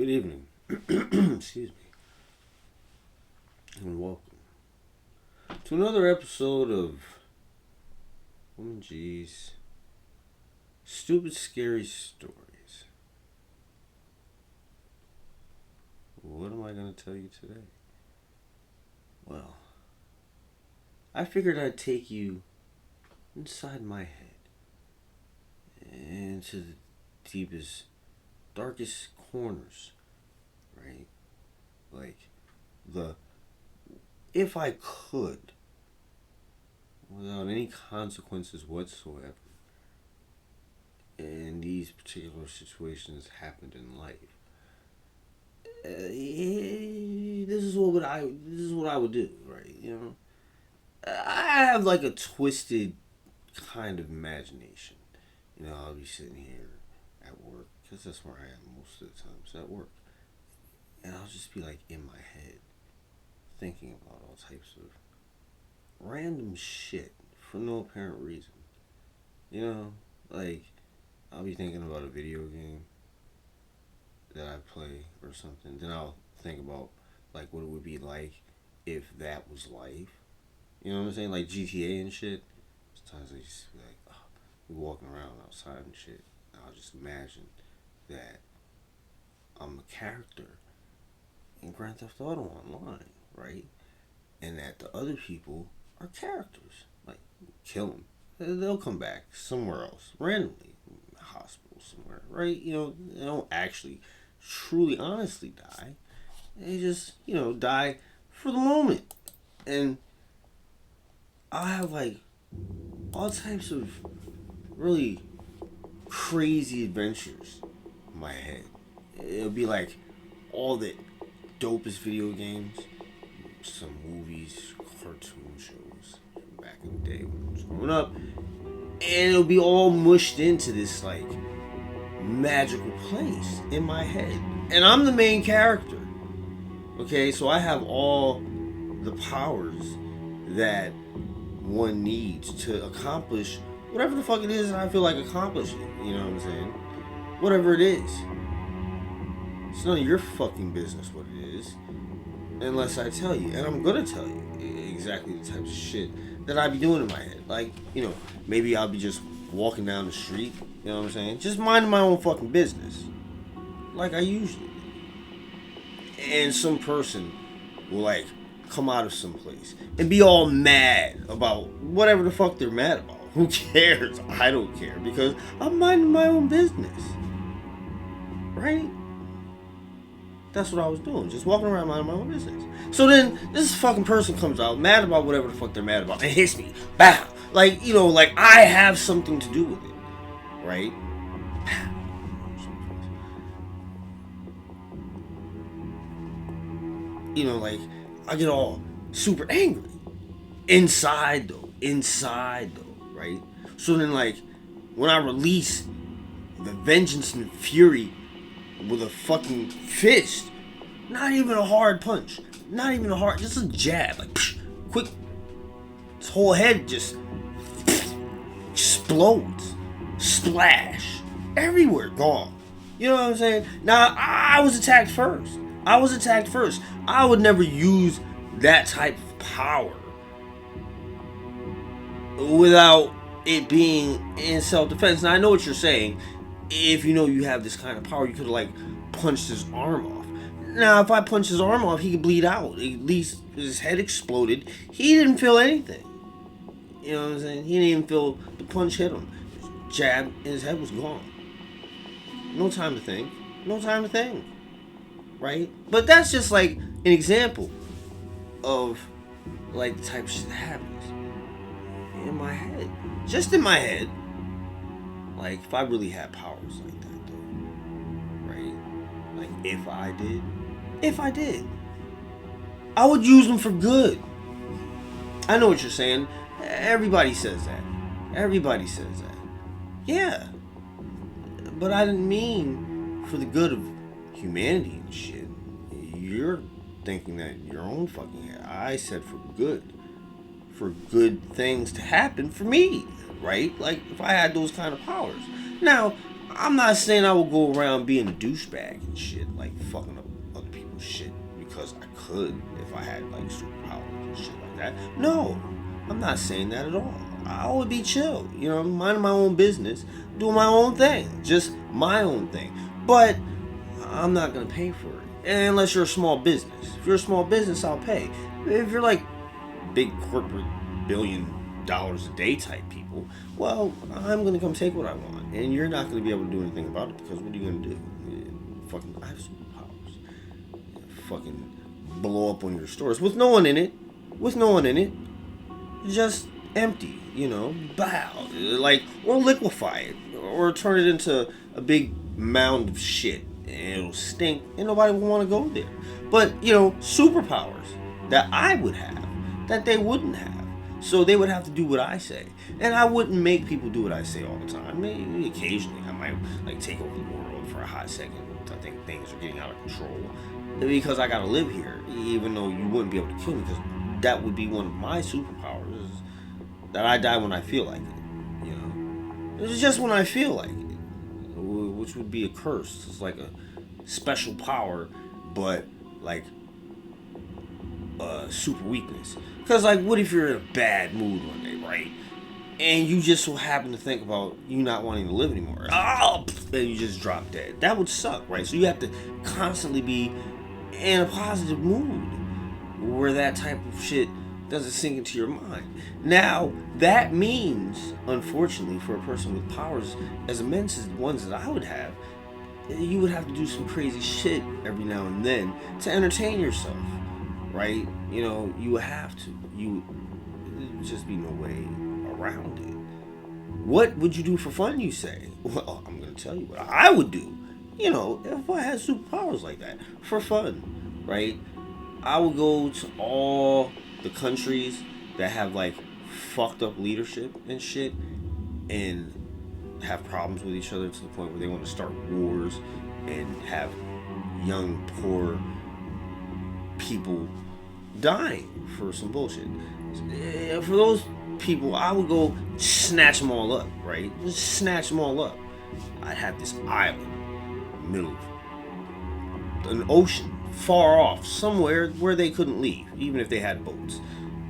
Good evening. Excuse me. And welcome to another episode of OmenG's Stupid Scary Stories. What am I going to tell you today? Well, I figured I'd take you inside my head, into the deepest, darkest corners, right? Like, if I could, without any consequences whatsoever, and these particular situations happened in life, this is what I would do, right? You know, I have like a twisted kind of imagination. You know, I'll be sitting here at work, because that's where I am most of the times, at work, and I'll just be like in my head thinking about all types of random shit for no apparent reason. You know, like, I'll be thinking about a video game that I play or something. Then I'll think about, like, what it would be like if that was life. You know what I'm saying? Like GTA and shit. Sometimes I just be like, oh, we walking around outside and shit. And I'll just imagine that I'm a character in Grand Theft Auto Online, right? And that the other people are characters. Like, kill them. They'll come back somewhere else, randomly, in a hospital somewhere, right? You know, they don't actually, truly, honestly die. They just, you know, die for the moment. And I have, like, all types of really crazy adventures in my head. It'll be like all the dopest video games, some movies, cartoon shows from back in the day when I was growing up, and it'll be all mushed into this like magical place in my head, and I'm the main character. Okay, so I have all the powers that one needs to accomplish whatever the fuck it is that I feel like accomplishing. You know what I'm saying? Whatever it is. It's none of your fucking business what it is, unless I tell you. And I'm gonna tell you exactly the types of shit that I be doing in my head. Like, you know, maybe I'll be just walking down the street, you know what I'm saying? Just minding my own fucking business, like I usually do. And some person will, like, come out of some place and be all mad about whatever the fuck they're mad about. Who cares? I don't care, because I'm minding my own business. Right? That's what I was doing. Just walking around minding my own business. So then this fucking person comes out mad about whatever the fuck they're mad about and hits me. Bam! Like, you know, like I have something to do with it. Right? You know, like, I get all super angry. Inside though, right? So then, like, when I release the vengeance and fury with a fucking fist, not even a hard punch, not even a hard, just a jab, like, psh, quick, his whole head just explodes, splash, everywhere, gone. You know what I'm saying? Now, I was attacked first. I would never use that type of power without it being in self-defense. Now, I know what you're saying. If you know you have this kind of power, you could have, like, punched his arm off. Now, if I punched his arm off, he could bleed out. At least his head exploded. He didn't feel anything. You know what I'm saying? He didn't even feel the punch hit him. Jab, and his head was gone. No time to think. Right? But that's just, like, an example of, like, the type of shit that happens in my head. Just in my head. Like, if I really had powers like that, though, right? Like, if I did, I would use them for good. I know what you're saying. Everybody says that. Yeah. But I didn't mean for the good of humanity and shit. You're thinking that in your own fucking head. I said for good. For good things to happen for me, right? Like, if I had those kind of powers. Now, I'm not saying I would go around being a douchebag and shit, like fucking up other people's shit because I could if I had like superpowers and shit like that. No, I'm not saying that at all. I would be chill, minding my own business, doing my own thing, just my own thing. But I'm not gonna pay for it, unless you're a small business. If you're a small business, I'll pay. If you're like big corporate $1 billion a day type people, well, I'm gonna come take what I want, and you're not gonna be able to do anything about it because what are you gonna do? Fucking, I have superpowers. Fucking blow up on your stores with no one in it. Just empty, bow, like, or liquefy it, or turn it into a big mound of shit, and it'll stink, and nobody will want to go there. But, superpowers that I would have, that they wouldn't have. So they would have to do what I say. And I wouldn't make people do what I say all the time. Maybe occasionally I might, like, take over the world for a hot second. I think things are getting out of control. Because I gotta live here, even though you wouldn't be able to kill me, because that would be one of my superpowers, is that I die when I feel like it. It's just when I feel like it, which would be a curse. It's like a special power, but like super weakness. Because, like, what if you're in a bad mood one day, right? And you just so happen to think about you not wanting to live anymore. Oh, and you just drop dead. That would suck, right? So you have to constantly be in a positive mood where that type of shit doesn't sink into your mind. Now, that means, unfortunately, for a person with powers as immense as the ones that I would have, you would have to do some crazy shit every now and then to entertain yourself, right? You would have to. There'd just be no way around it. What would you do for fun, you say? Well, I'm going to tell you what I would do. If I had superpowers like that, for fun, right? I would go to all the countries that have, like, fucked up leadership and shit, and have problems with each other to the point where they want to start wars and have young, poor people dying for some bullshit. For those people, I would go snatch them all up, right? Just snatch them all up. I'd have this island, middle of an ocean, far off, somewhere where they couldn't leave, even if they had boats.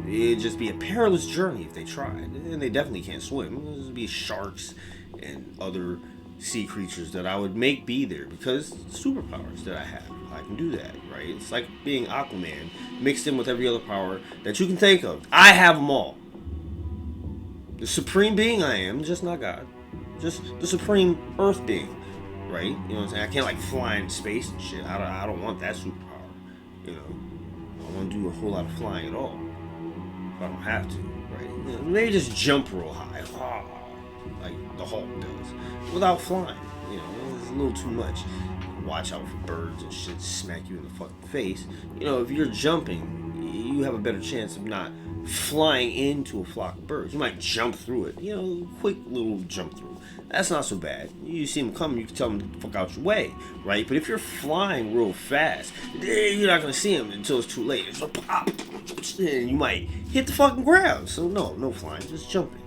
It'd just be a perilous journey if they tried, and they definitely can't swim. There'd be sharks and other sea creatures that I would make be there because superpowers that I have. I can do that, right? It's like being Aquaman mixed in with every other power that you can think of. I have them all. The supreme being I am, just not God. Just the supreme earth being, right? You know what I'm saying? I can't, like, fly in space and shit. I don't want that superpower, I don't want to do a whole lot of flying at all. If I don't have to, right? Maybe just jump real high, like the Hulk does, without flying. It's a little too much. Watch out for birds and shit smack you in the fucking face. If you're jumping, you have a better chance of not flying into a flock of birds. You might jump through it, quick little jump through. That's not so bad. You see them coming, you can tell them to fuck out your way, right? But if you're flying real fast, you're not gonna see them until it's too late. It's like pop, and you might hit the fucking ground. So no flying, just jumping.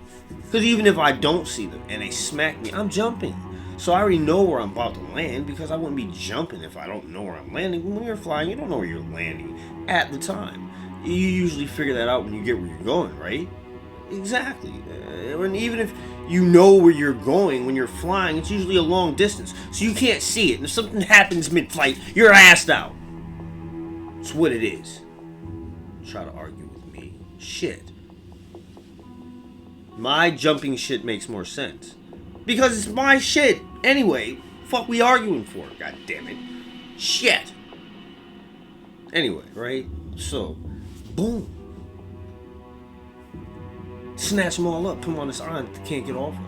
Because even if I don't see them and they smack me, I'm jumping. So I already know where I'm about to land because I wouldn't be jumping if I don't know where I'm landing. When you're flying, you don't know where you're landing at the time. You usually figure that out when you get where you're going, right? Exactly. And even if you know where you're going when you're flying, it's usually a long distance. So you can't see it. And if something happens mid-flight, you're assed out. It's what it is. Try to argue with me. Shit. My jumping shit makes more sense. Because it's my shit. Anyway, fuck we arguing for? God damn it. Shit. Anyway, right? So, boom. Snatch them all up. Put them on this island they can't get off of.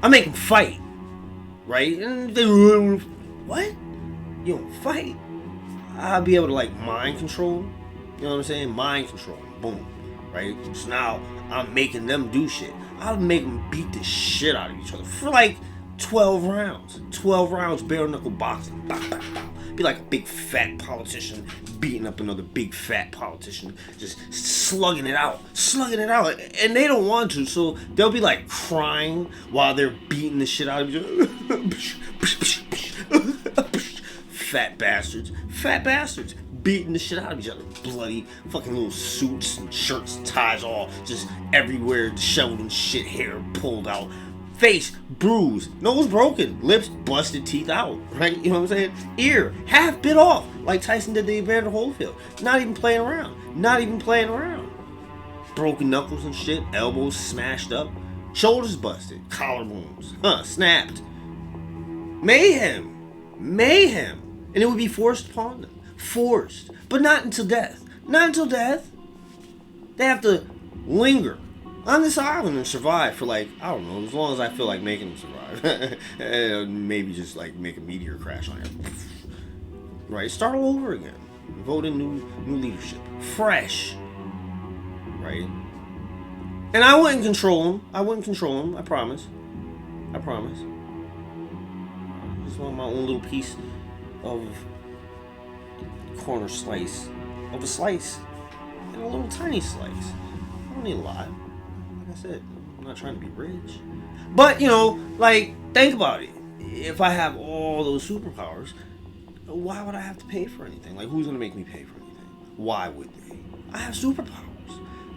I make them fight. Right? And they, what? You don't fight? I'll be able to, like, mind control them. You know what I'm saying? Mind control them. Boom. Right? So now I'm making them do shit. I'll make them beat the shit out of each other for like 12 rounds. 12 rounds bare knuckle boxing. Bow, bow, bow. Be like a big fat politician beating up another big fat politician, just slugging it out, and they don't want to, so they'll be like crying while they're beating the shit out of each other. Fat bastards, beating the shit out of each other. Bloody fucking little suits and shirts and ties all just everywhere, disheveled and shit, hair pulled out. Face bruised, nose broken, lips busted, teeth out, right? You know what I'm saying? Ear half bit off, like Tyson did to Evander Holyfield. Not even playing around. Broken knuckles and shit, elbows smashed up, shoulders busted, collarbones, snapped. Mayhem. And it would be forced upon them. Forced. But not until death. They have to linger on this island and survive for like, I don't know, as long as I feel like making them survive. Maybe just like make a meteor crash on it. Right? Start all over again. Vote in new leadership. Fresh. Right? And I wouldn't control them. I promise. I just want my own little piece of corner slice of a slice and a little tiny slice. I don't need a lot. Like I said, I'm not trying to be rich. But, you know, like, think about it. If I have all those superpowers, why would I have to pay for anything? Like, who's going to make me pay for anything? Why would they? I have superpowers.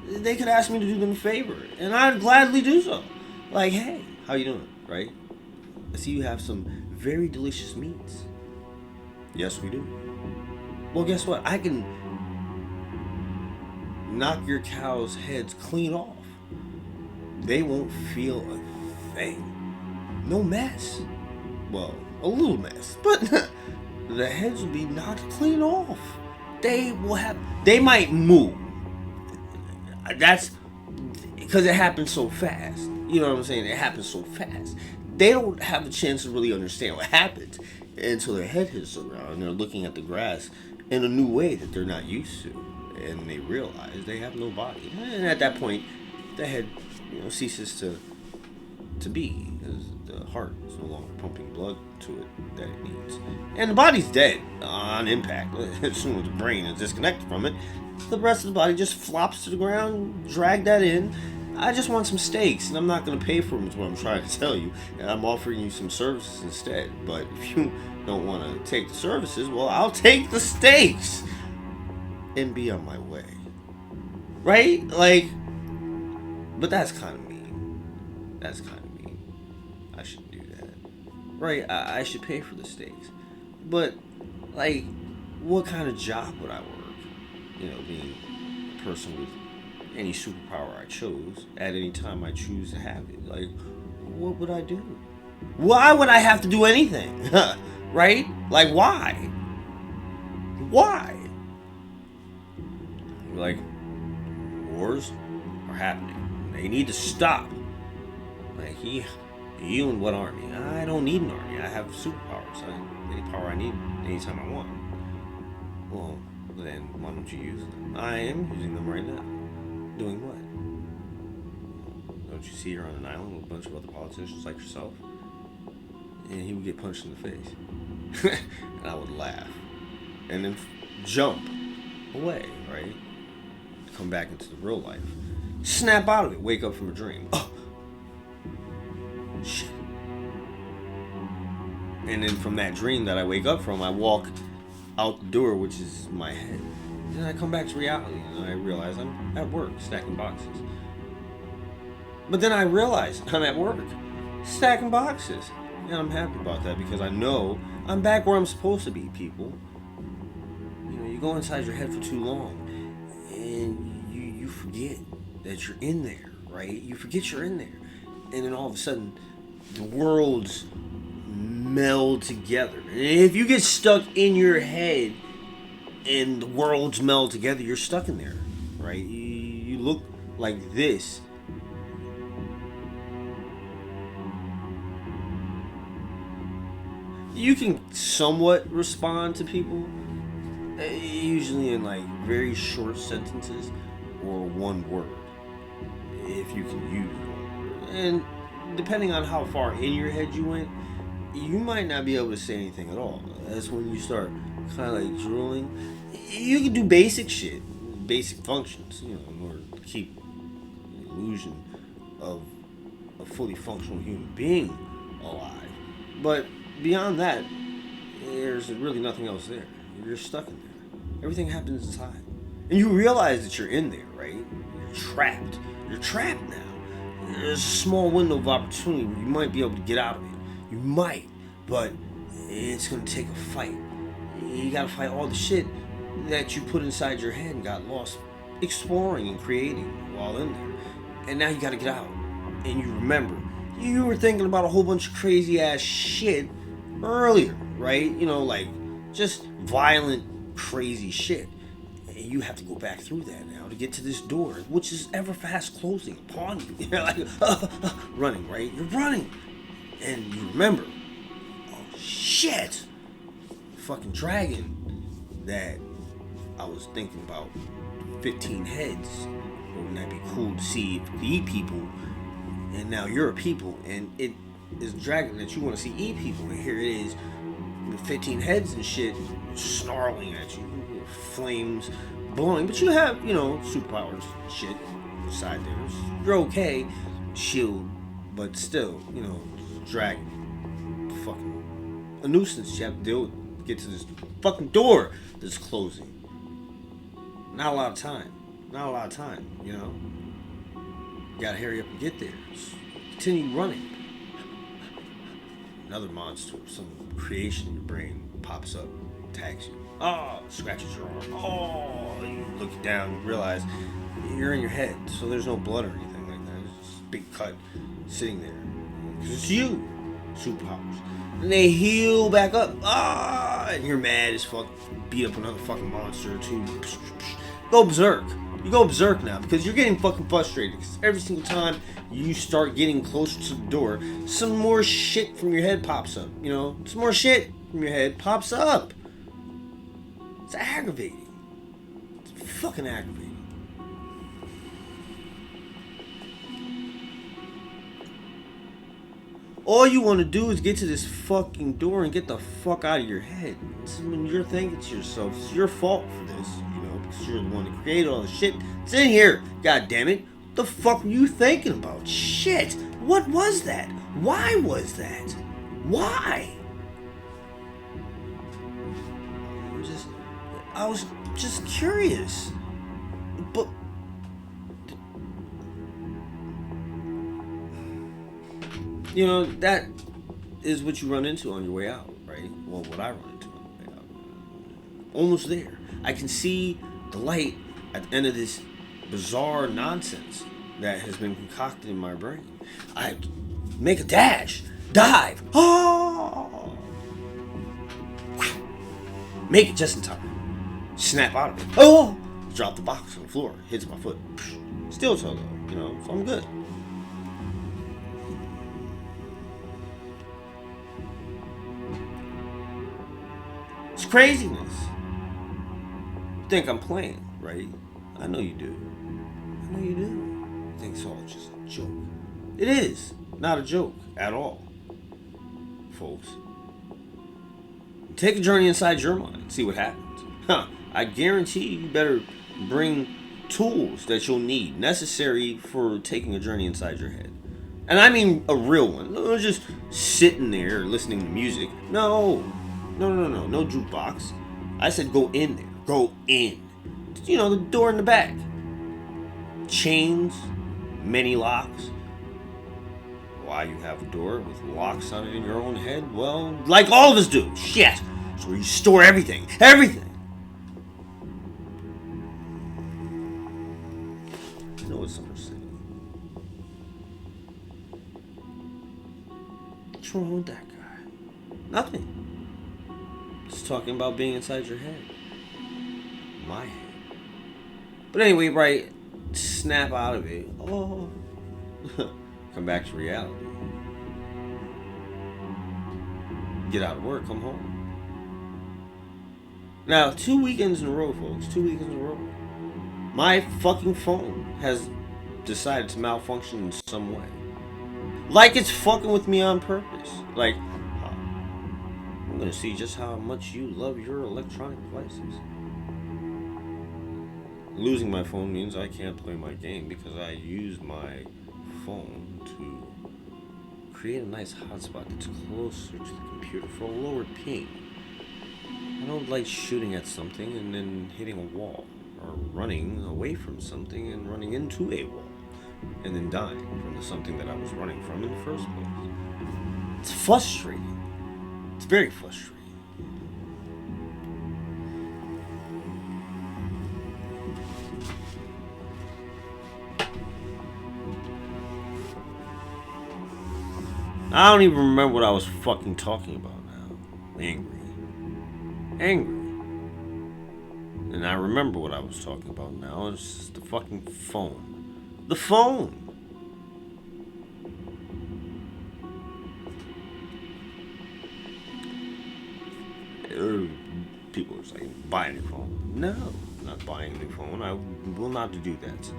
They could ask me to do them a favor, and I'd gladly do so. Like, hey, how you doing? Right? I see you have some very delicious meats. Yes, we do. Well, guess what? I can knock your cows' heads clean off. They won't feel a thing. No mess. Well, a little mess, but the heads will be knocked clean off. They might move. That's because it happens so fast. You know what I'm saying? It happens so fast. They don't have a chance to really understand what happens until their head hits the ground and they're looking at the grass in a new way that they're not used to, and they realize they have no body. And at that point, the head, ceases to be, because the heart is no longer pumping blood to it that it needs, and the body's dead on impact. As soon as the brain is disconnected from it, the rest of the body just flops to the ground. Drag that in. I just want some steaks, and I'm not going to pay for them, is what I'm trying to tell you. And I'm offering you some services instead. But if you don't want to take the services, well, I'll take the steaks and be on my way. Right? Like, but that's kind of mean. I shouldn't do that. Right? I should pay for the steaks. But, like, what kind of job would I work? Being a person with any superpower I chose at any time I choose to have it. Like, what would I do? Why would I have to do anything? Right? Like, why? Like, wars are happening. They need to stop. Like, you and what army? I don't need an army. I have superpowers. Any power I need anytime I want. Well, then why don't you use them? I am using them right now. Doing what? Don't you see you're on an island with a bunch of other politicians like yourself? And he would get punched in the face. And I would laugh. And then jump away, right? Come back into the real life. Snap out of it. Wake up from a dream. Oh! Shit. And then from that dream that I wake up from, I walk out the door, which is my head. Then I come back to reality, and I realize I'm at work stacking boxes. But then I realize I'm at work stacking boxes. And I'm happy about that, because I know I'm back where I'm supposed to be, people. You go inside your head for too long, and you forget that you're in there, right? You forget you're in there. And then all of a sudden, the worlds meld together. And if you get stuck in your head and the worlds meld together, you're stuck in there, right? You look like this. You can somewhat respond to people, usually in like very short sentences or one word, if you can use one word. And depending on how far in your head you went, you might not be able to say anything at all. That's when you start kind of like drooling. You can do basic shit, basic functions, in order to keep the illusion of a fully functional human being alive. But beyond that, there's really nothing else there. You're stuck in there. Everything happens inside. And you realize that you're in there, right? You're trapped. You're trapped now. There's a small window of opportunity where you might be able to get out of it. You might, but it's gonna take a fight. You gotta fight all the shit that you put inside your head and got lost exploring and creating while in there. And now you gotta get out. And you remember, you were thinking about a whole bunch of crazy ass shit earlier, right? Like just violent, crazy shit. And you have to go back through that now to get to this door, which is ever fast closing upon you. You're like, running, right? You're running. And you remember, oh shit, fucking dragon that I was thinking about, 15 heads. Wouldn't that be cool to see if you could eat people? And now you're a people, and it is a dragon that you want to see eat people. And here it is, with 15 heads and shit, snarling at you, flames blowing. But you have, superpowers, shit, inside there. You're okay, shield, but still, dragon, fucking a nuisance you have to deal with. Get to this fucking door that's closing. Not a lot of time. You gotta hurry up and get there. Just continue running. Another monster, some creation in your brain pops up, attacks you. Oh, scratches your arm. Oh, you look down and realize you're in your head, so there's no blood or anything like that. It's just a big cut sitting there. Because it's you. Superpowers. And they heal back up. And you're mad as fuck. Beat up another fucking monster or two. Go berserk. You go berserk now because you're getting fucking frustrated. Because every single time you start getting closer to the door, some more shit from your head pops up. Some more shit from your head pops up. It's aggravating. It's fucking aggravating. All you want to do is get to this fucking door and get the fuck out of your head. It's when you're thinking to yourself, it's your fault for this, because you're the one that created all the shit. It's in here, god damn it. What the fuck were you thinking about? Shit, what was that? Why was that? Why? I was just curious. But that is what you run into on your way out, right? Well, what I run into on the way out. Almost there. I can see the light at the end of this bizarre nonsense that has been concocted in my brain. I make a dash, dive, make it just in time. Snap out of it. Drop the box on the floor, hits my foot. Steel toe though, so I'm good. It's craziness. You think I'm playing, right? I know you do. You think it's all just a joke. It is not a joke at all, folks. Take a journey inside your mind, see what happens. I guarantee you better bring tools that you'll need, necessary for taking a journey inside your head. And I mean a real one. No just sitting there listening to music. No jukebox. I said go in there. Go in. The door in the back. Chains, many locks. Why you have a door with locks on it in your own head? Well, like all of us do. Shit. It's where you store everything. Everything. You know what someone's saying. What's wrong with that guy? Nothing. Just talking about being inside your head. My head. But anyway, right, snap out of it. Come back to reality. Get out of work, come home. Now, 2 weekends in a row, folks. 2 weekends in a row. My fucking phone has decided to malfunction in some way. Like it's fucking with me on purpose. Like, I'm gonna see just how much you love your electronic devices. Losing my phone means I can't play my game because I used my phone to create a nice hotspot that's closer to the computer for a lower ping. I don't like shooting at something and then hitting a wall, or running away from something and running into a wall, and then dying from the something that I was running from in the first place. It's frustrating. It's very frustrating. I don't even remember what I was fucking talking about now. Angry. And I remember what I was talking about now. It's just the fucking phone. The phone! People are saying, buy a new phone. No, I'm not buying a new phone. I will not do that.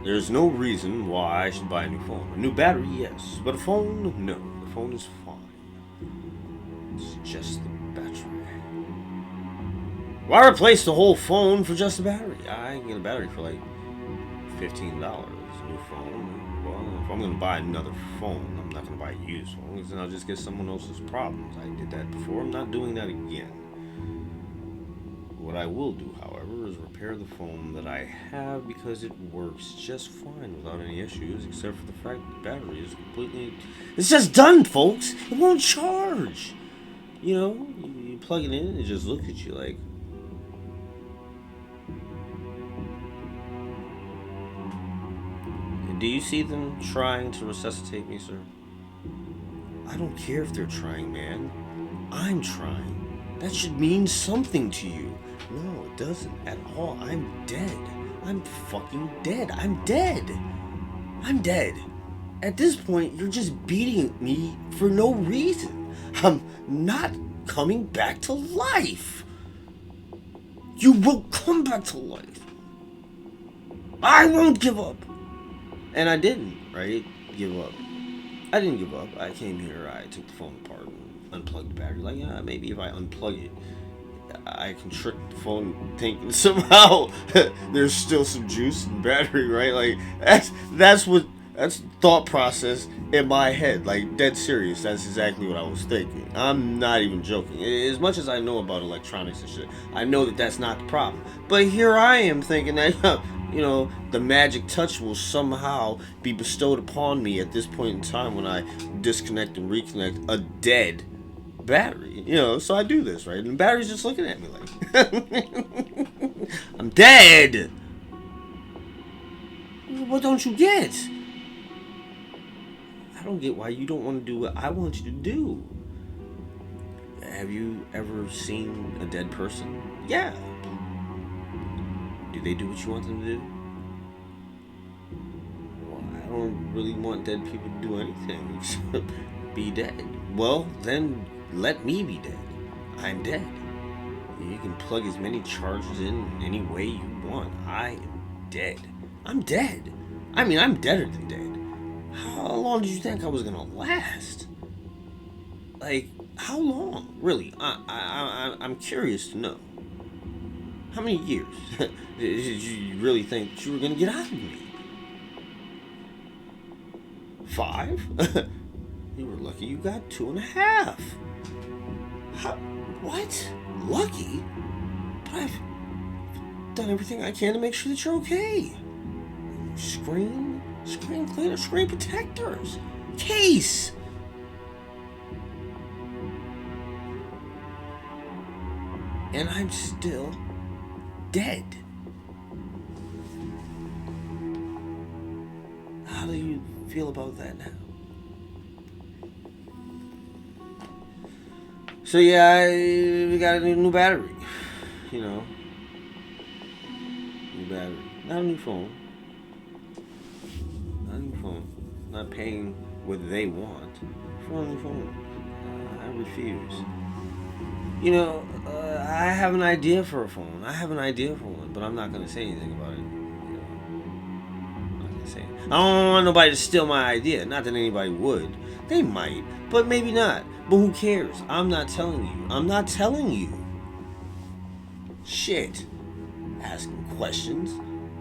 There's no reason why I should buy a new phone. A new battery, yes. But a phone, no. The phone is fine. It's just the battery. Why replace the whole phone for just a battery? I can get a battery for like $15. New phone. Well, if I'm going to buy another phone, I'm not going to buy a used phone, because then I'll just get someone else's problems. I did that before. I'm not doing that again. What I will do, however, is repair the phone that I have, because it works just fine without any issues, except for the fact the battery is completely... It's just done, folks! It won't charge! You know, you plug it in and it just looks at you like... Do you see them trying to resuscitate me, sir? I don't care if they're trying, man. I'm trying. That should mean something to you. No, it doesn't at all. I'm dead. I'm fucking dead. I'm dead. I'm dead. At this point, you're just beating me for no reason. I'm not coming back to life. You will come back to life. I won't give up. And I didn't, right? Give up. I didn't give up. I came here, I took the phone apart and unplugged the battery. Like, yeah, maybe if I unplug it, I can trick the phone thinking somehow there's still some juice in battery, right? Like, that's thought process in my head. Like, dead serious. That's exactly what I was thinking. I'm not even joking. As much as I know about electronics and shit, I know that that's not the problem. But here I am thinking that, you know, the magic touch will somehow be bestowed upon me at this point in time when I disconnect and reconnect a dead battery. You know, so I do this, right? And the battery's just looking at me like, I'm dead! What don't you get? I don't get why you don't want to do what I want you to do. Have you ever seen a dead person? Yeah. Do they do what you want them to do? Well, I don't really want dead people to do anything except be dead. Well, then let me be dead. I'm dead. You can plug as many charges in any way you want. I am dead. I'm dead. I mean, I'm deader than dead. How long did you think I was gonna last? Like, how long? Really? I'm curious to know. How many years did you really think that you were gonna get out of me? 5? You were lucky you got 2.5. How? What? Lucky? But I've done everything I can to make sure that you're okay. Screen cleaner, screen protectors, case. And I'm still dead. How do you feel about that now? So yeah, we got a new battery. You know, new battery, not a new phone. Not a new phone. Not paying what they want for a new phone. I refuse. You know, I have an idea for a phone. I have an idea for one, but I'm not going to say anything about it. You know, I'm not going to say it. I don't want nobody to steal my idea. Not that anybody would. They might, but maybe not. But who cares? I'm not telling you. I'm not telling you. Shit. Asking questions.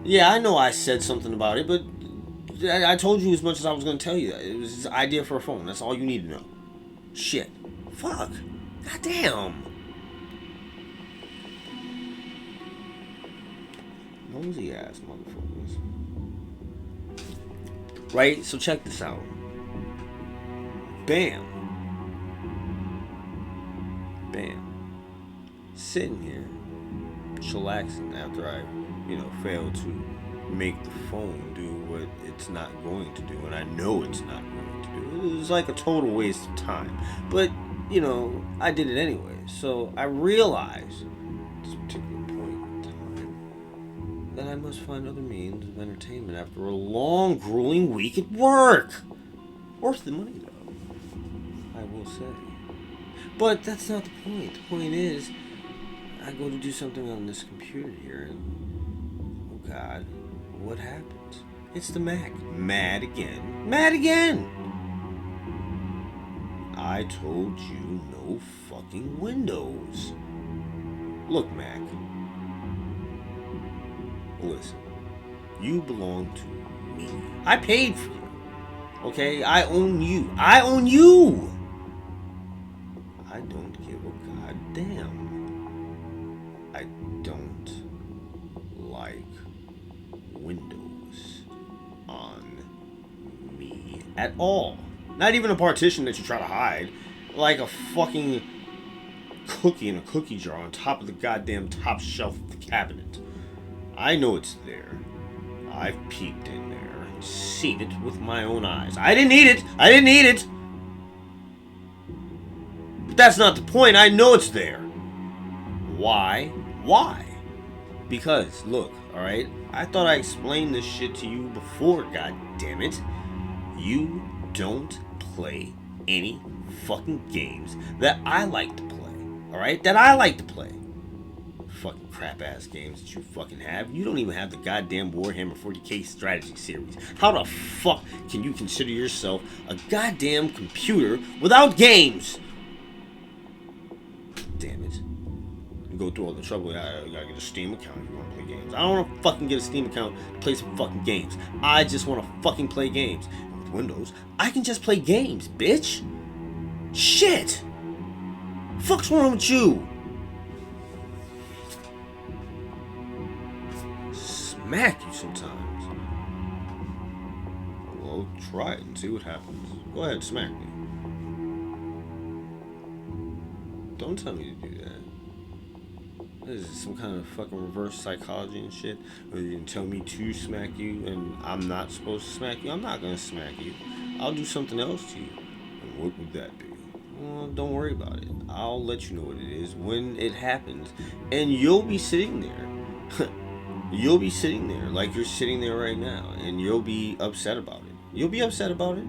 Yeah, I know I said something about it, but I told you as much as I was going to tell you. It was an idea for a phone. That's all you need to know. Shit. Fuck. Goddamn. Nosy ass motherfuckers. Right? So check this out. Bam. Bam. Sitting here, chillaxing after I, failed to make the phone do what it's not going to do, and I know it's not going to do. It was like a total waste of time. But, I did it anyway. So I realized at this particular point in time that I must find other means of entertainment after a long, grueling week at work. Worth the money, though, I will say. But that's not the point. The point is, I go to do something on this computer here, and oh God, what happens? It's the Mac. Mad again. Mad again! I told you no fucking Windows. Look, Mac. Listen. You belong to me. I paid for you. Okay? I own you. I own you! I don't give a goddamn. I don't like Windows on me at all. Not even a partition that you try to hide. Like a fucking cookie in a cookie jar on top of the goddamn top shelf of the cabinet. I know it's there. I've peeked in there and seen it with my own eyes. I didn't eat it! I didn't eat it! But that's not the point. I know it's there. Why? Why? Because, look, alright? I thought I explained this shit to you before, goddammit. You don't play any fucking games that I like to play. Alright? That I like to play. Fucking crap ass games that you fucking have. You don't even have the goddamn Warhammer 40k strategy series. How the fuck can you consider yourself a goddamn computer without games? Damn it. You go through all the trouble. I gotta get a Steam account if you wanna play games. I don't wanna fucking get a Steam account to play some fucking games. I just wanna fucking play games. And with Windows, I can just play games, bitch. Shit. Fuck's wrong with you? Smack you sometimes. Well, try it and see what happens. Go ahead, smack me. Don't tell me to do that. What is this, some kind of fucking reverse psychology and shit? Where you can tell me to smack you and I'm not supposed to smack you? I'm not gonna smack you. I'll do something else to you. And what would that be? Well, don't worry about it. I'll let you know what it is when it happens. And you'll be sitting there. You'll be sitting there like you're sitting there right now. And you'll be upset about it. You'll be upset about it.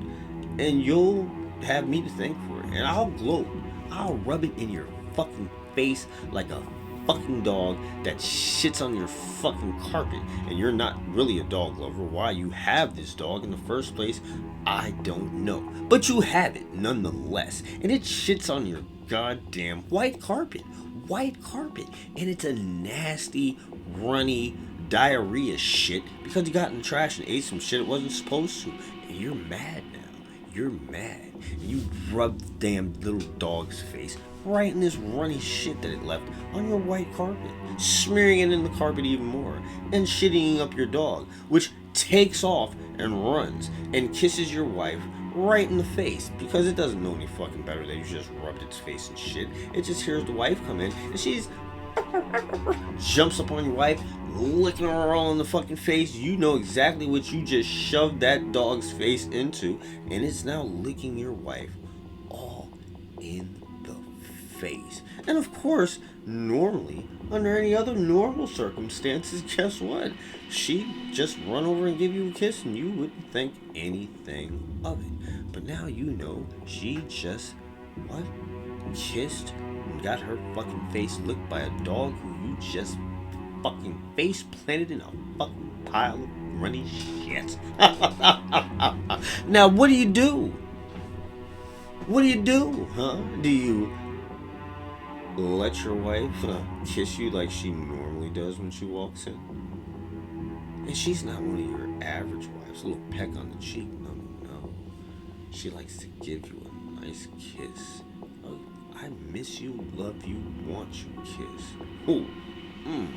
And you'll have me to thank for it. And I'll gloat. I'll rub it in your fucking face like a fucking dog that shits on your fucking carpet. And you're not really a dog lover. Why you have this dog in the first place, I don't know. But you have it nonetheless. And it shits on your goddamn white carpet. White carpet. And it's a nasty, runny diarrhea shit because you got in the trash and ate some shit it wasn't supposed to. And you're mad now. You're mad. And you rubbed the damn little dog's face right in this runny shit that it left on your white carpet, smearing it in the carpet even more, and shitting up your dog, which takes off and runs and kisses your wife right in the face because it doesn't know any fucking better that you just rubbed its face and shit. It just hears the wife come in and she's jumps up on your wife, licking her all in the fucking face. You know exactly what you just shoved that dog's face into, and it's now licking your wife all in the face. And of course, normally, under any other normal circumstances, guess what? She'd just run over and give you a kiss and you wouldn't think anything of it. But now you know she just, what? Kissed and got her fucking face licked by a dog who you just fucking face planted in a fucking pile of runny shit. Now what do? What do, huh? Do you let your wife kiss you like she normally does when she walks in? And she's not one of your average wives, a little peck on the cheek. No, no, no. She likes to give you a nice kiss. Oh, I miss you, love you, want you kiss. Ooh. Mm.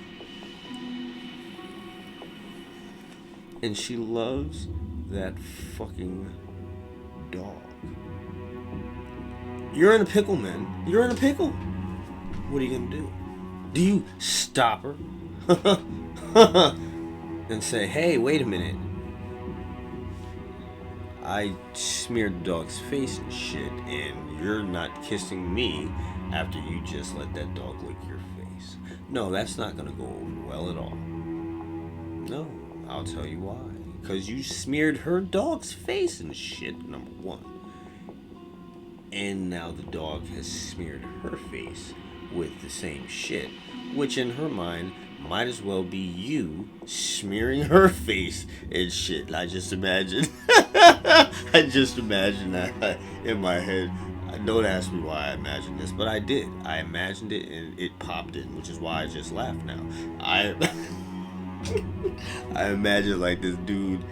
And she loves that fucking dog. You're in a pickle, man. You're in a pickle. What are you gonna do? Do you stop her and say, hey, wait a minute. I smeared the dog's face and shit, and you're not kissing me after you just let that dog lick your face. No, that's not gonna go over well at all. No, I'll tell you why. Because you smeared her dog's face and shit, number one. And now the dog has smeared her face with the same shit, which in her mind might as well be you smearing her face and shit. And I just imagine that in my head. Don't ask me why I imagined this, but I did. I imagined it and it popped in, which is why I just laugh now. I imagine like this dude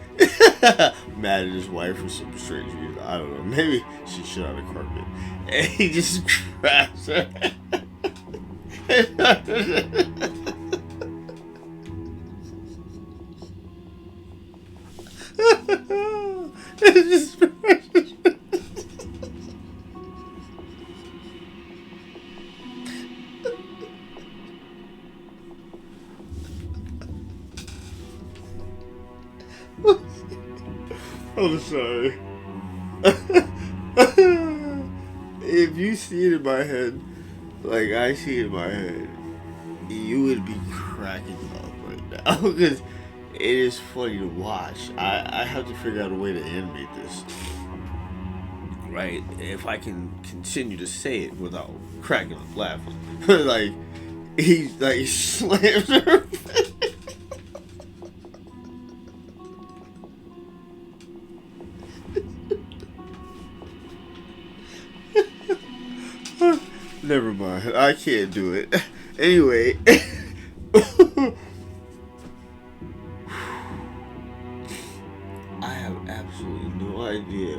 mad at his wife for some strange reason. I don't know. Maybe she shit on the carpet. And he just grabs her. It's just I'm sorry. If you see it in my head, like I see it in my head, you would be cracking up right now because it is funny to watch. I have to figure out a way to animate this, right? If I can continue to say it without cracking up laughing, like he slams her. Never mind. I can't do it. Anyway. I have absolutely no idea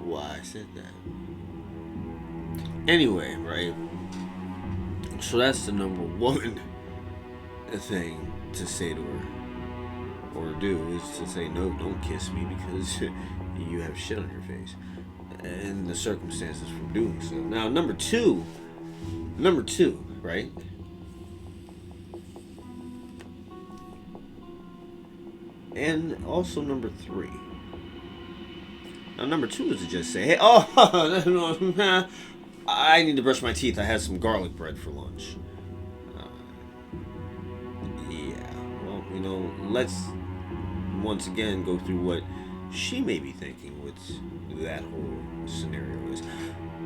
why I said that. Anyway, right? So that's the number one thing to say to her or do is to say, no, don't kiss me because you have shit on your face. And the circumstances from doing so. Now, number two, right? And also number three. Now, number two is to just say, hey, I need to brush my teeth. I had some garlic bread for lunch. Yeah, well, let's once again go through what she may be thinking with that whole scenario is.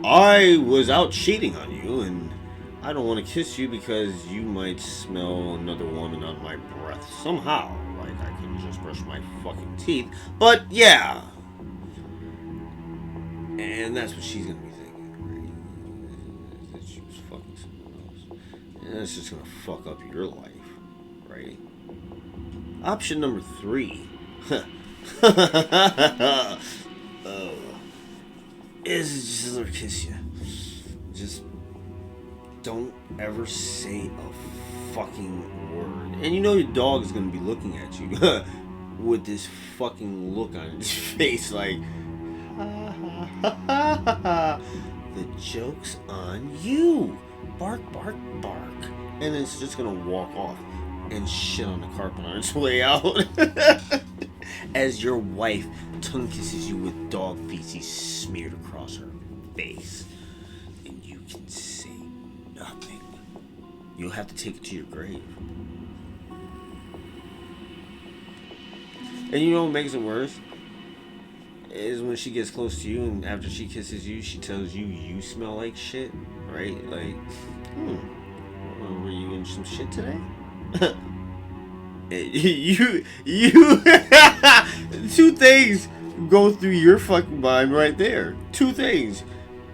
I was out cheating on you, and I don't want to kiss you because you might smell another woman on my breath somehow. Like I can just brush my fucking teeth. But yeah. And that's what she's gonna be thinking, right? That she was fucking someone else. And that's just gonna fuck up your life, right? Option number three. Is just let her kiss you. Just don't ever say a fucking word. And your dog is gonna be looking at you with this fucking look on his face like the joke's on you. Bark, bark, bark. And it's just gonna walk off and shit on the carpet on its way out. As your wife tongue kisses you with dog feces smeared across her face. And you can say nothing. You'll have to take it to your grave. And what makes it worse? Is when she gets close to you and after she kisses you, she tells you you smell like shit. Right? Like, were you in some shit today? you two things go through your fucking mind right there. Two things.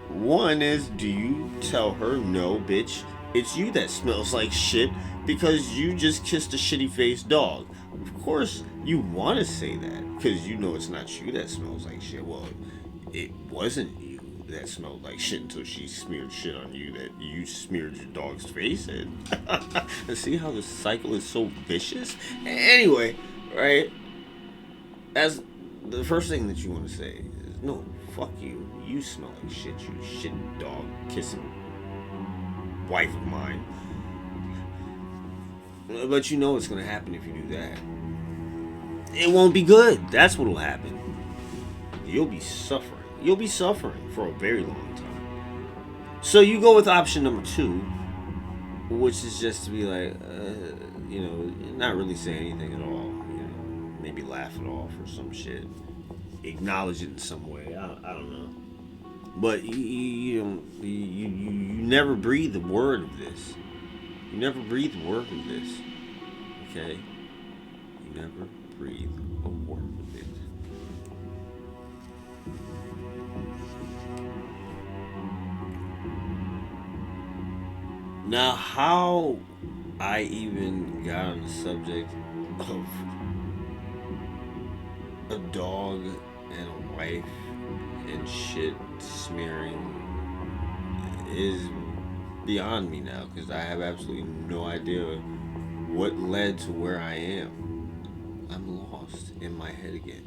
One is, do you tell her, no, bitch, it's you that smells like shit because you just kissed a shitty faced dog? Of course, you want to say that because you know it's not you that smells like shit. Well, it wasn't you that smelled like shit until she smeared shit on you that you smeared your dog's face in. And see how the cycle is so vicious? Anyway, right? As the first thing that you want to say is, no, fuck you. You smell like shit, you shitting dog kissing wife of mine. But you know what's going to happen if you do that. It won't be good. That's what will happen. You'll be suffering. You'll be suffering for a very long time. So you go with option number 2, which is just to be like, not really say anything at all. Maybe laugh it off or some shit. Acknowledge it in some way. I don't know. But you never breathe a word of this. You never breathe a word of this. Okay? You never breathe a word of it. Now, how I even got on the subject of a dog and a wife and shit smearing is beyond me now, because I have absolutely no idea what led to where I am. I'm lost in my head again.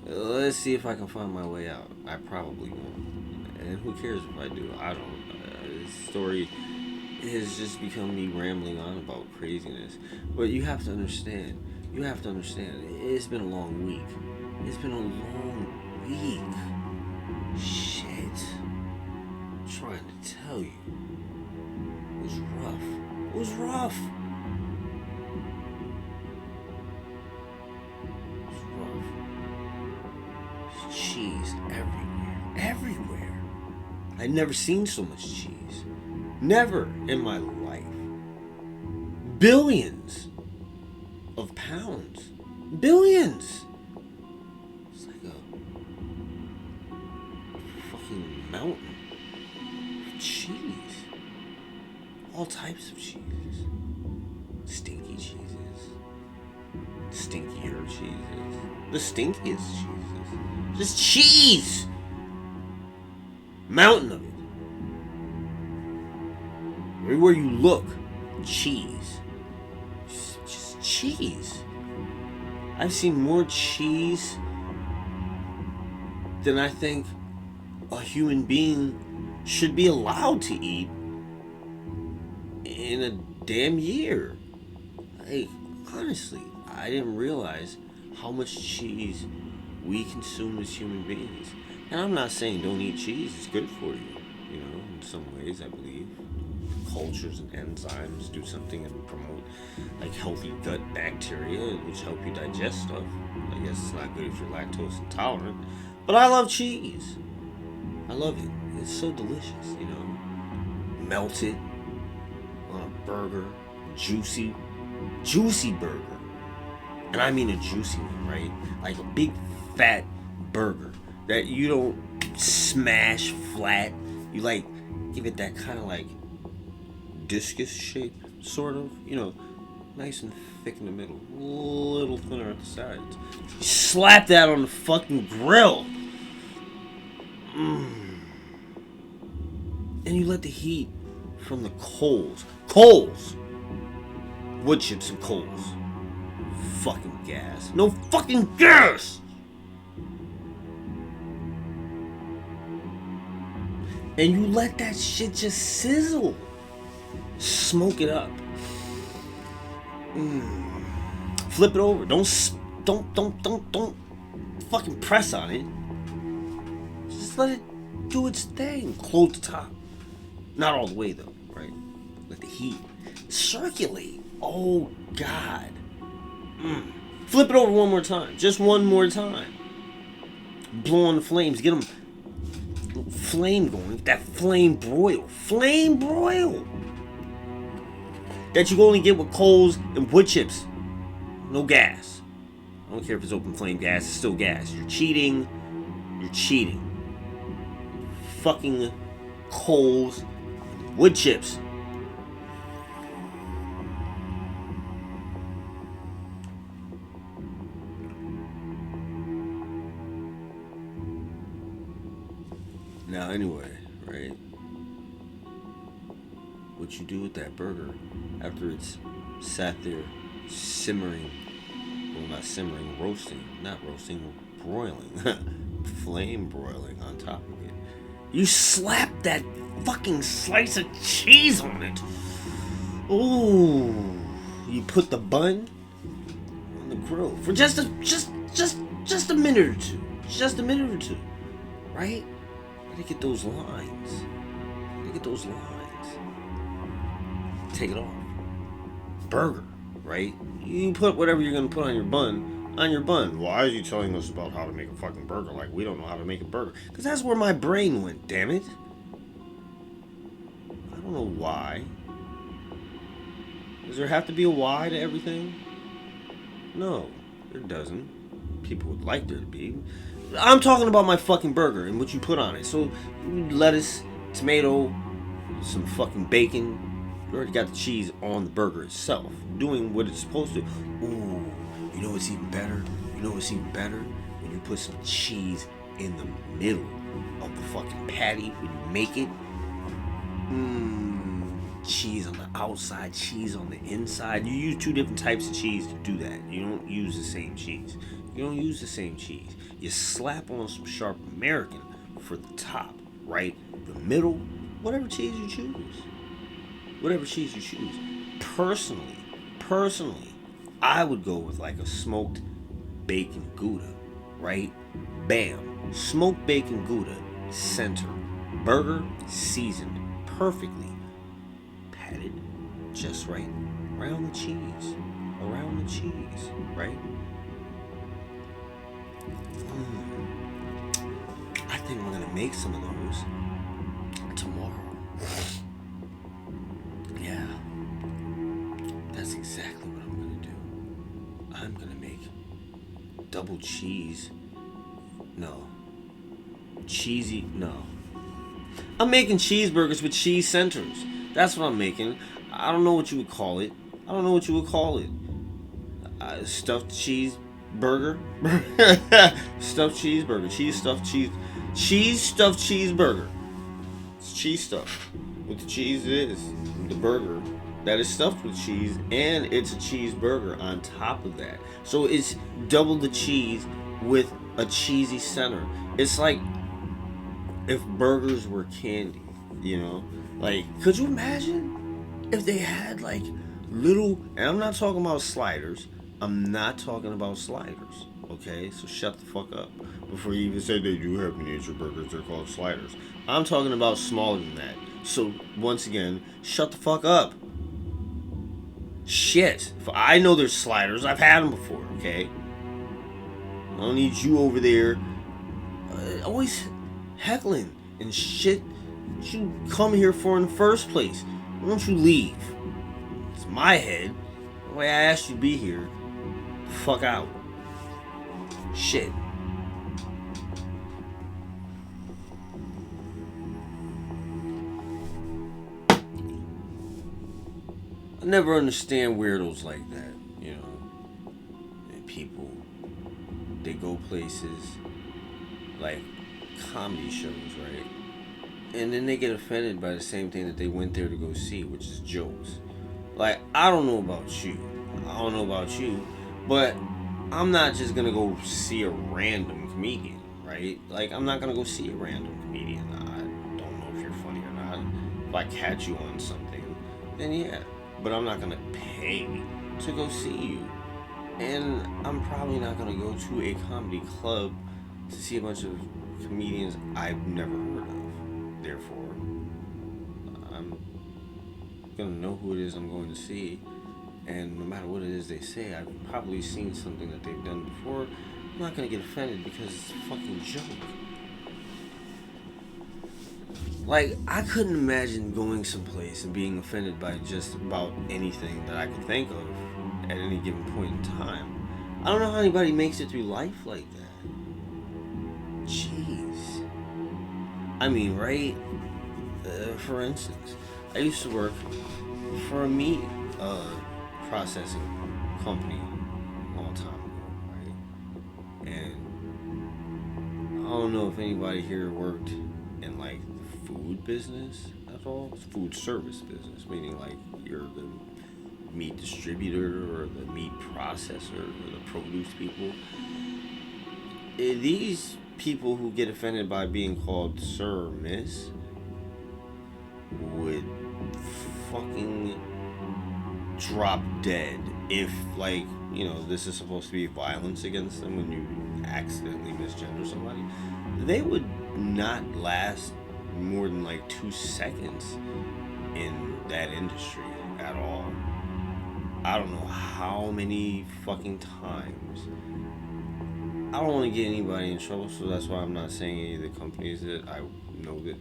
Let's see if I can find my way out. I probably won't. And who cares if I do? I don't. This story has just become me rambling on about craziness. But you have to understand. It's been a long week. Shit. I'm trying to tell you. It was rough. Cheese everywhere. I'd never seen so much cheese. Never in my life. Billions of pounds. Billions. It's like a fucking mountain of cheese. All types of cheeses. Stinky cheeses. Stinkier cheeses. The stinkiest cheeses. Just cheese! Mountain of it. Everywhere you look, cheese. Just cheese. I've seen more cheese than I think a human being should be allowed to eat in a damn year. Like, honestly, I didn't realize how much cheese we consume as human beings. And I'm not saying don't eat cheese, it's good for you. In some ways, I believe. Cultures and enzymes do something and promote like healthy gut bacteria, which help you digest stuff. I guess it's not good if you're lactose intolerant. But I love cheese. I love it. It's so delicious, Melted on a burger. Juicy burger. And I mean a juicy one, right? Like a big fat burger that you don't smash flat. You like give it that kind of like discus shape, sort of, nice and thick in the middle, a little thinner at the sides. You slap that on the fucking grill, and you let the heat from the coals, wood chips and coals, fucking gas, no fucking gas, and you let that shit just sizzle. Smoke it up. Flip it over. Don't fucking press on it. Just let it do its thing. Close the top. Not all the way though, right? Let the heat circulate. Oh God. Flip it over one more time. Just one more time. Blow on the flames. Get them flame going. Get that flame broil. That you only get with coals and wood chips. No gas. I don't care if it's open flame gas, it's still gas. You're cheating. You're cheating. Fucking coals, wood chips. Now, anyway, right? What you do with that burger after it's sat there simmering, well, not simmering, not roasting, broiling, flame broiling on top of it. You slap that fucking slice of cheese on it. Ooh, you put the bun on the grill for just a minute or two, right? To get those lines. Take it off. Burger, right? You put whatever you're gonna put on your bun. Why is he telling us about how to make a fucking burger? Like we don't know how to make a burger. Because that's where my brain went, damn it. I don't know why. Does there have to be a why to everything? No, there doesn't. People would like there to be. I'm talking about my fucking burger and what you put on it. So, lettuce, tomato, some fucking bacon. You already got the cheese on the burger itself, doing what it's supposed to. Ooh, you know what's even better? When you put some cheese in the middle of the fucking patty when you make it. Cheese on the outside, cheese on the inside. You use two different types of cheese to do that. You don't use the same cheese. You slap on some sharp American for the top, right? The middle, whatever cheese you choose. Personally, I would go with like a smoked bacon Gouda, right? Bam. Smoked bacon Gouda, center. Burger seasoned perfectly. Patted just right around the cheese, right? I think we're gonna make some of those tomorrow. Yeah, that's exactly what I'm gonna do. I'm gonna make double cheese. No. I'm making cheeseburgers with cheese centers. That's what I'm making. I don't know what you would call it. Stuffed cheese burger. Stuffed cheeseburger. Cheese stuffed cheeseburger. It's cheese stuff. What the cheese is, the burger that is stuffed with cheese, and it's a cheeseburger on top of that. So it's double the cheese with a cheesy center. It's like if burgers were candy, you know? Like, could you imagine if they had like little, and I'm not talking about sliders, okay? So shut the fuck up before you even say they do have miniature burgers, they're called sliders. I'm talking about smaller than that. So once again, shut the fuck up. Shit. I know there's sliders, I've had them before, okay? I don't need you over there always heckling and shit. What you come here for in the first place? Why don't you leave? It's my head. The way I asked you to be here. Fuck out. Shit. I never understand weirdos like that, you know. And people, they go places like comedy shows, right? And then they get offended by the same thing that they went there to go see, which is jokes. Like, I don't know about you, but I'm not just gonna go see a random comedian, right? Like, I'm not gonna go see a random comedian. I don't know if you're funny or not. If I catch you on something, then yeah. But I'm not gonna pay to go see you. And I'm probably not gonna go to a comedy club to see a bunch of comedians I've never heard of. Therefore, I'm gonna know who it is I'm going to see, and no matter what it is they say, I've probably seen something that they've done before. I'm not gonna get offended because it's a fucking joke. Like, I couldn't imagine going someplace and being offended by just about anything that I could think of at any given point in time. I don't know how anybody makes it through life like that. Jeez. I mean, right? For instance, I used to work for a meat processing company a long time ago, right? And I don't know if anybody here worked in like the food business at all. It's food service business, meaning like you're the meat distributor or the meat processor or the produce people. These people who get offended by being called sir or miss would fucking drop dead if, like, you know, this is supposed to be violence against them when you accidentally misgender somebody. They would not last more than like 2 seconds in that industry at all. I don't know how many fucking times. I don't want to get anybody in trouble, so that's why I'm not saying any of the companies that I know that.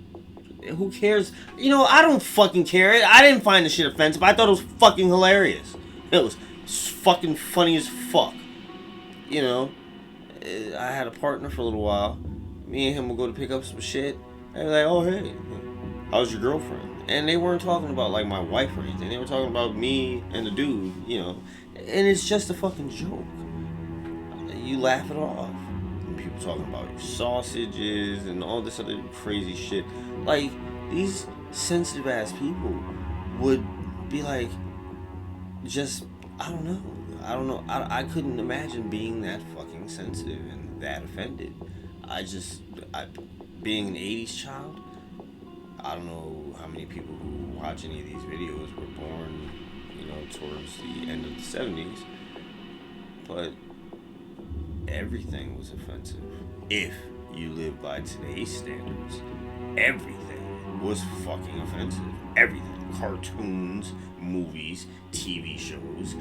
Who cares? You know, I don't fucking care. I didn't find the shit offensive. I thought it was fucking hilarious. It was fucking funny as fuck. You know, I had a partner for a little while. Me and him would go to pick up some shit. And like, oh hey, how's your girlfriend? And they weren't talking about like my wife or anything. They were talking about me and the dude, you know. And it's just a fucking joke. You laugh it off. And people talking about your sausages and all this other crazy shit. Like, these sensitive ass people would be like, just, I don't know. I couldn't imagine being that fucking sensitive and that offended. Being an 80s child, I don't know how many people who watch any of these videos were born, you know, towards the end of the 70s, but everything was offensive. If you live by today's standards, everything was fucking offensive. Everything. Cartoons, movies, TV shows,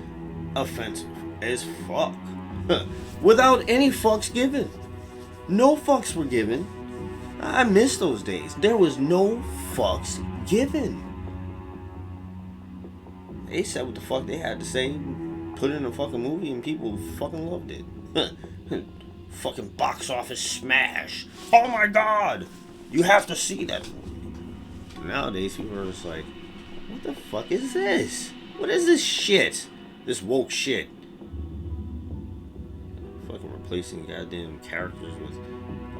offensive as fuck. Without any fucks given. No fucks were given. I miss those days. There was no fucks given. They said what the fuck they had to say, put it in a fucking movie, and people fucking loved it. Fucking box office smash. Oh my god! You have to see that movie. Nowadays, people are just like, what the fuck is this? What is this shit? This woke shit. Fucking replacing goddamn characters with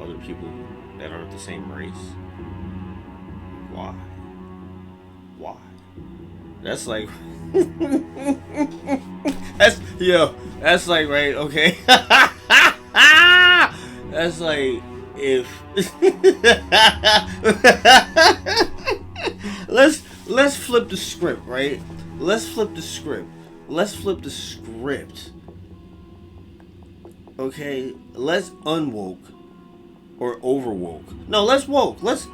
other people that aren't the same race. Why? Why? That's like that's like, right, okay. That's like if let's flip the script, right? Let's flip the script. Okay, let's unwoke or overwoke. No, let's woke. Let's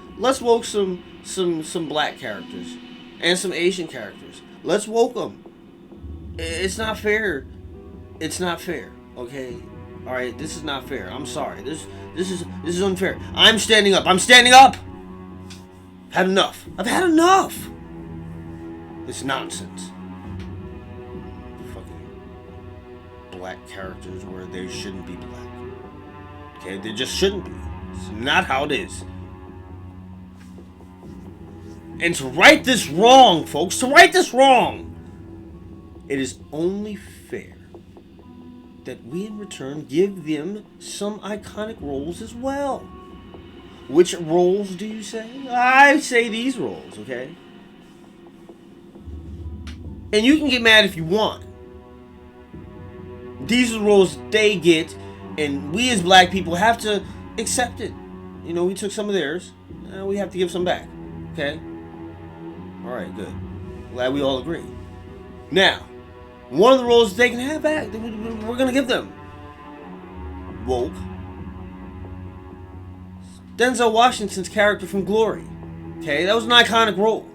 woke some black characters and some Asian characters. Let's woke them. It's not fair. It's not fair. Okay. All right. This is not fair. I'm sorry. This is unfair. I'm standing up. Had enough. I've had enough. This nonsense. Fucking black characters where they shouldn't be black. Okay, they just shouldn't be. It's not how it is. And to right this wrong, folks, it is only fair that we in return give them some iconic roles as well. Which roles do you say? I say these roles, okay? And you can get mad if you want. These are the roles they get, and we as black people have to accept it. You know, we took some of theirs, we have to give some back. Okay? Alright, good. Glad we all agree. Now, one of the roles they can have back, we're gonna give them. Woke. Denzel Washington's character from Glory. Okay, that was an iconic role.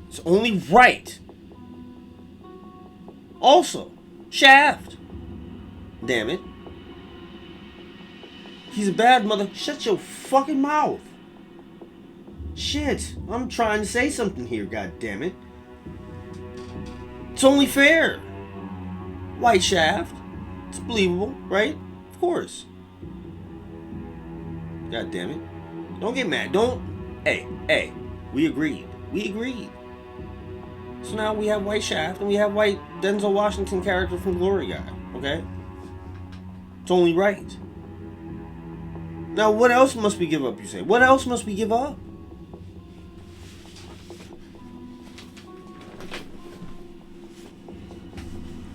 It's only right. Also, Shaft. Damn it. He's a bad mother. Shut your fucking mouth. Shit, I'm trying to say something here, god damn it. It's only fair. White Shaft. It's believable, right? Of course. God damn it. Don't get mad. Hey. We agreed. So now we have White Shaft and we have white Denzel Washington character from Glory Guy. Okay? It's only right. Now, what else must we give up, you say? What else must we give up?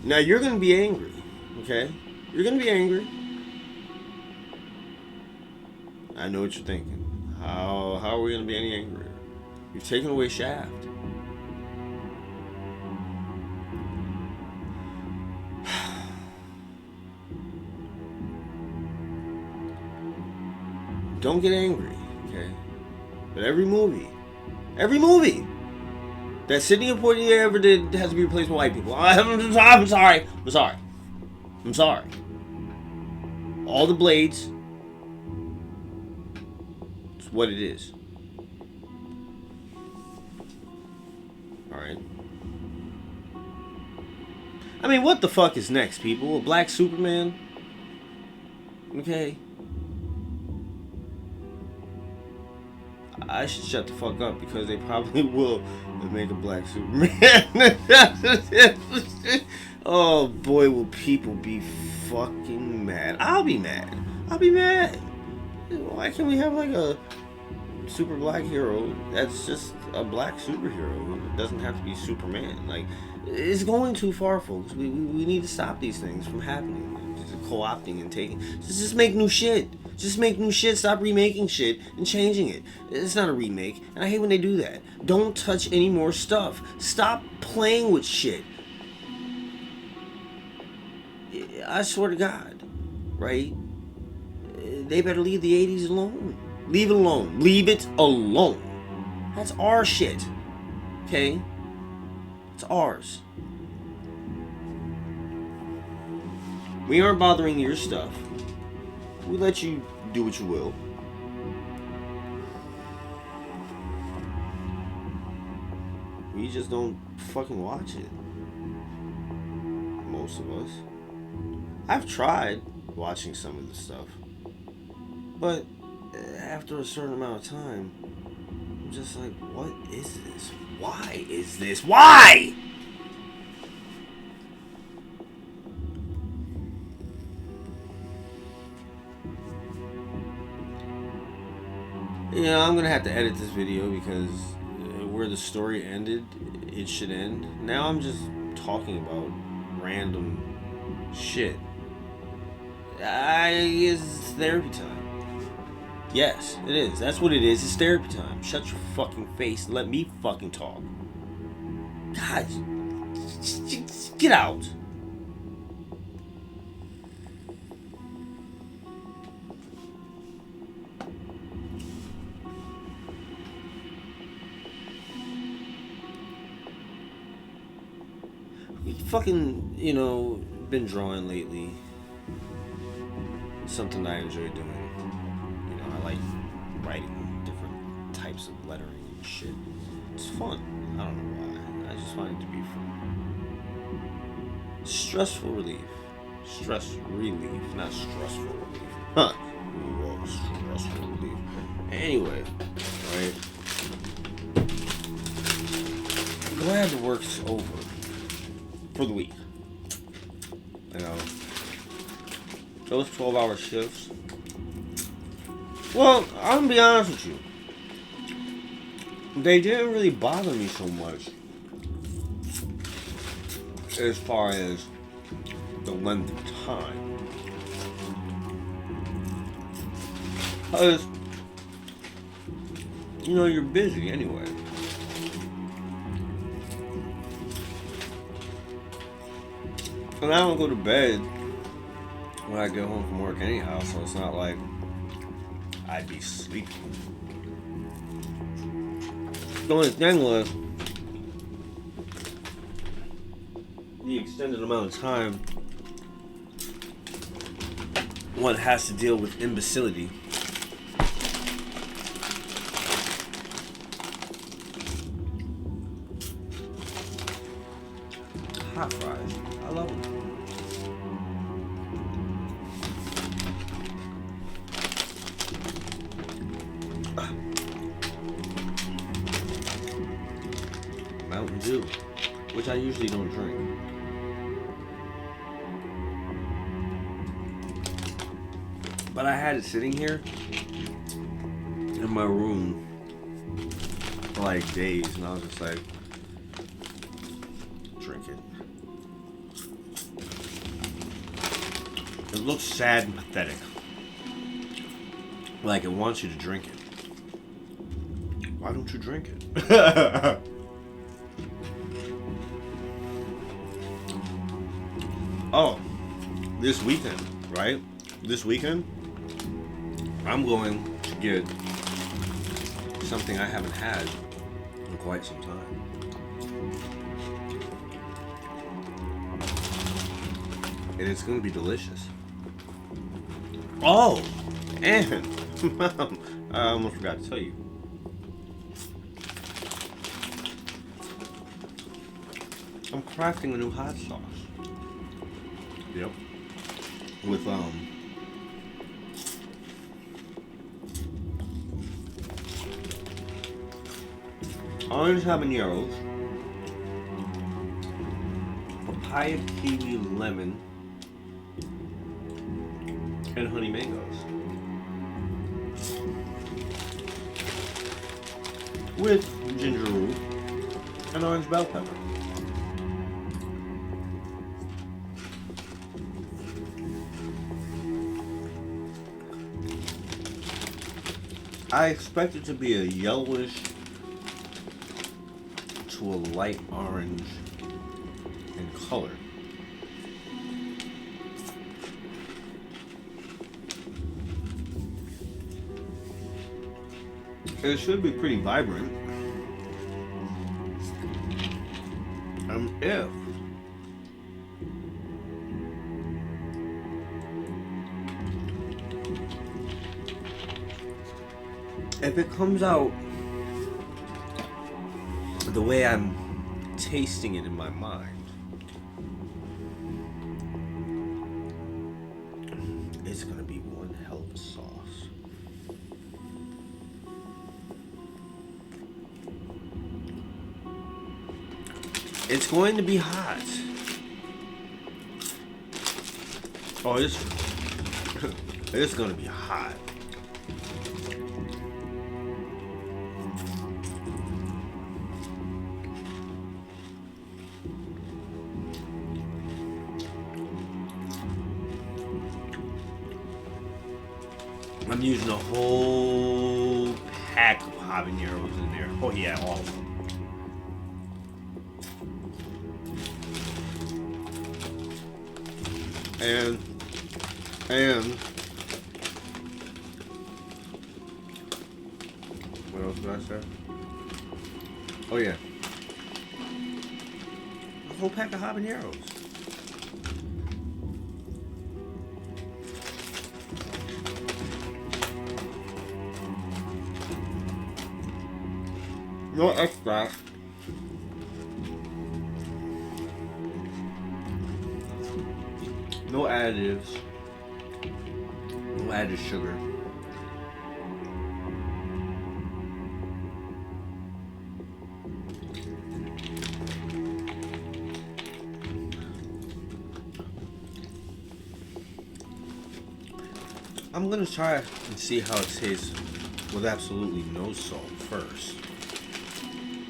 Now, you're going to be angry. Okay? You're going to be angry. I know what you're thinking. How are we going to be any angrier? You've taken away Shaft. Don't get angry, okay? But every movie that Sidney Poitier ever did has to be replaced with white people. I'm sorry. All the Blades. It's what it is. Alright. I mean, what the fuck is next, people? A black Superman? Okay. I should shut the fuck up because they probably will make a black Superman. Oh boy, will people be fucking mad. I'll be mad. Why can't we have like a super black hero that's just a black superhero? It doesn't have to be Superman. Like, it's going too far, folks. We need to stop these things from happening. Just co-opting and taking. Just make new shit. Stop remaking shit and changing it. It's not a remake, and I hate when they do that. Don't touch any more stuff. Stop playing with shit. I swear to God, right? They better leave the 80s alone. Leave it alone. That's our shit. Okay? It's ours. We aren't bothering your stuff. We let you do what you will. We just don't fucking watch it. Most of us. I've tried watching some of the stuff. But after a certain amount of time, I'm just like, what is this? Why is this? Why? I'm gonna have to edit this video because where the story ended, it should end. Now I'm just talking about random shit. It's therapy time. Yes, it is. That's what it is. It's therapy time. Shut your fucking face and let me fucking talk. God, get out. Fucking, been drawing lately. Something I enjoy doing. I like writing different types of lettering and shit. It's fun. I don't know why. I just find it to be fun. Stressful relief. Stress relief, not stressful relief. Huh. Whoa, stressful relief. Anyway, right? Glad the work's over. For the week. Those 12-hour shifts. Well, I'm gonna be honest with you. They didn't really bother me so much as far as the length of time. Because, you're busy anyway. And I don't go to bed when I get home from work anyhow, so it's not like I'd be sleeping. The only thing was the extended amount of time one has to deal with imbecility. Hot fries. I love them. Mountain Dew, which I usually don't drink. But I had it sitting here in my room for like days, and I was just like, drink it. It looks sad and pathetic. Like it wants you to drink it. Why don't you drink it? Oh, this weekend, right? This weekend, I'm going to get something I haven't had in quite some time. And it's going to be delicious. Oh, and I almost forgot to tell you. I'm crafting a new hot sauce. Yep. With orange habaneros, papaya, kiwi, lemon, and honey mangoes. With ginger root and orange bell pepper. I expect it to be a yellowish to a light orange in color. It should be pretty vibrant. If it comes out the way I'm tasting it in my mind, it's gonna be one hell of a sauce. It's going to be hot. Oh, it's gonna be hot. I'm using a whole pack of habaneros in there. Oh yeah, all of them. And what else did I say? Oh yeah, a whole pack of habaneros. No extract. No additives. No added sugar. I'm gonna try and see how it tastes with absolutely no salt first.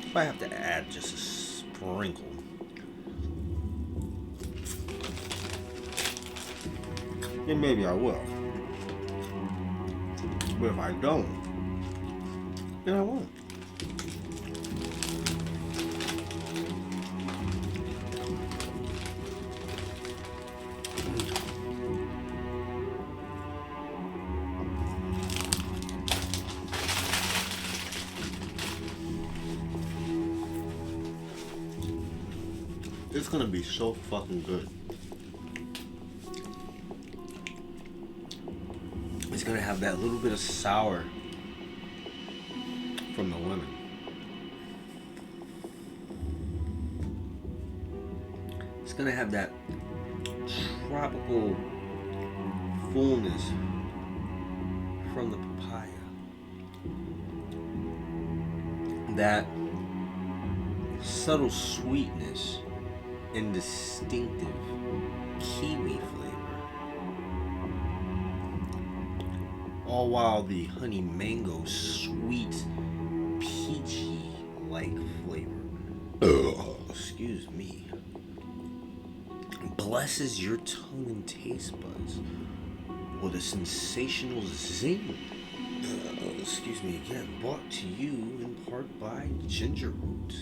If I have to add just a sprinkle. Then maybe I will. But if I don't, then I won't. It's gonna be so fucking good. It's gonna have that little bit of sour from the lemon. It's gonna have that tropical fullness from the papaya. That subtle sweetness, and distinctive kiwi flavor. All while the honey mango sweet, peachy like flavor. Excuse me. Blesses your tongue and taste buds with a sensational zing. Excuse me again. Brought to you in part by Ginger Root.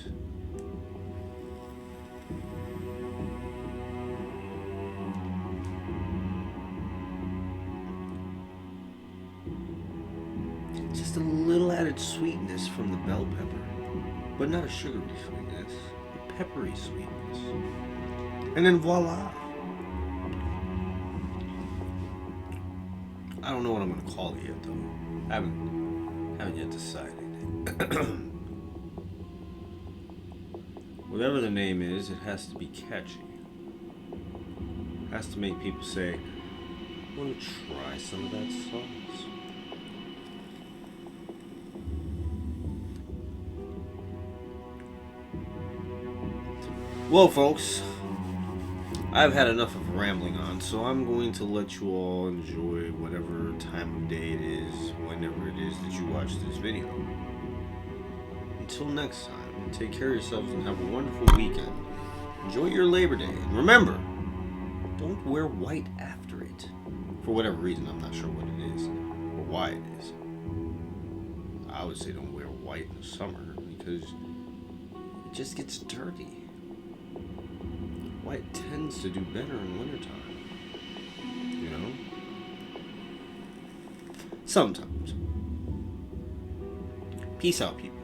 Just a little added sweetness from the bell pepper, but not a sugary sweetness, a peppery sweetness. And then voila. I don't know what I'm going to call it yet, though. I haven't yet decided. Whatever the name is, it has to be catchy. It has to make people say, I want to try some of that sauce. Well, folks, I've had enough of rambling on, so I'm going to let you all enjoy whatever time of day it is, whenever it is that you watch this video. Until next time, take care of yourselves and have a wonderful weekend. Enjoy your Labor Day, and remember, don't wear white after it. For whatever reason, I'm not sure what it is, or why it is. I would say don't wear white in the summer, because it just gets dirty. White tends to do better in wintertime. You know? Sometimes. Peace out, people.